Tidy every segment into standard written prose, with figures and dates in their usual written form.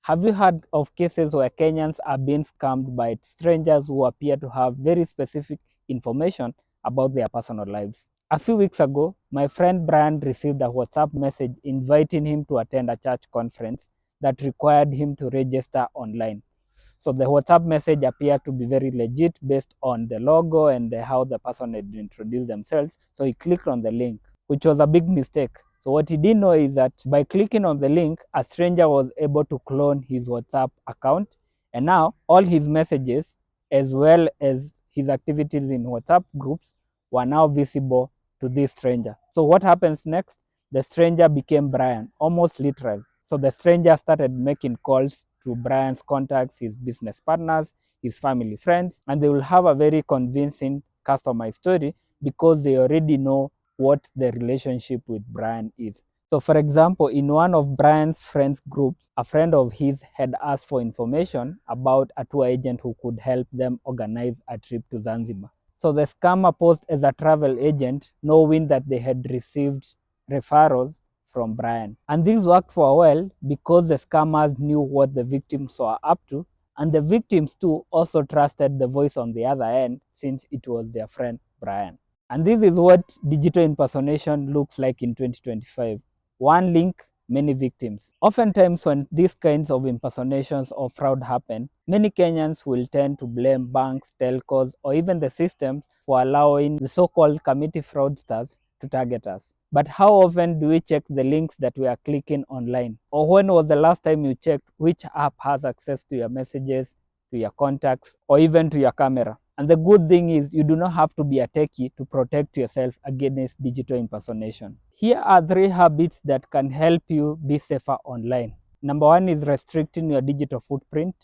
Have you heard of cases where Kenyans are being scammed by strangers who appear to have very specific information about their personal lives? A few weeks ago, my friend Brian received a WhatsApp message inviting him to attend a church conference that required him to register online. So the WhatsApp message appeared to be very legit based on the logo and how the person had introduced themselves. So he clicked on the link, which was a big mistake. So what he didn't know is that by clicking on the link, a stranger was able to clone his WhatsApp account. And now all his messages, as well as his activities in WhatsApp groups, were now visible to this stranger. So what happens next? The stranger became Brian, almost literal. So the stranger started making calls to Brian's contacts, his business partners, his family friends, and they will have a very convincing customized story because they already know what the relationship with Brian is. So for example, in one of Brian's friends groups, a friend of his had asked for information about a tour agent who could help them organize a trip to Zanzibar. So the scammer posed as a travel agent, knowing that they had received referrals from Brian. And this worked for a while because the scammers knew what the victims were up to, and the victims too also trusted the voice on the other end since it was their friend Brian. And this is what digital impersonation looks like in 2025. One link, many victims. Oftentimes, when these kinds of impersonations or fraud happen, many Kenyans will tend to blame banks, telcos, or even the systems for allowing the so-called committee fraudsters to target us. But how often do we check the links that we are clicking online? Or when was the last time you checked which app has access to your messages, to your contacts, or even to your camera? And the good thing is you do not have to be a techie to protect yourself against digital impersonation. Here are 3 habits that can help you be safer online. Number 1 is restricting your digital footprint.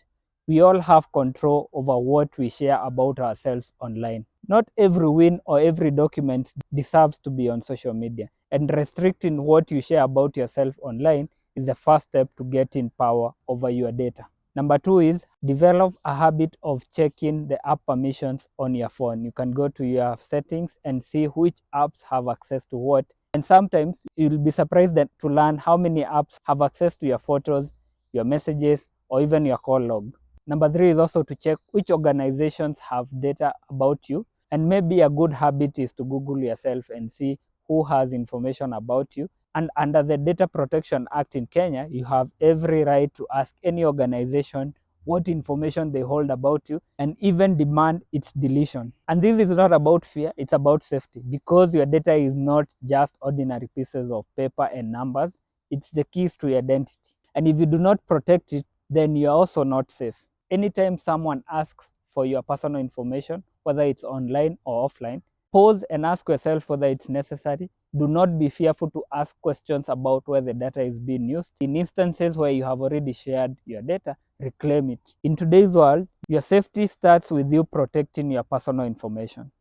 We all have control over what we share about ourselves online. Not every win or every document deserves to be on social media, and restricting what you share about yourself online is the first step to getting power over your data. Number 2 is develop a habit of checking the app permissions on your phone. You can go to your settings and see which apps have access to what. And sometimes you'll be surprised to learn how many apps have access to your photos, your messages, or even your call log. Number 3 is also to check which organizations have data about you. And maybe a good habit is to Google yourself and see who has information about you. And under the Data Protection Act in Kenya, you have every right to ask any organization what information they hold about you and even demand its deletion. And this is not about fear, it's about safety, because your data is not just ordinary pieces of paper and numbers, it's the keys to your identity. And if you do not protect it, then you are also not safe. Anytime someone asks for your personal information, whether it's online or offline, pause and ask yourself whether it's necessary. Do not be fearful to ask questions about where the data is being used. In instances where you have already shared your data, reclaim it. In today's world, your safety starts with you protecting your personal information.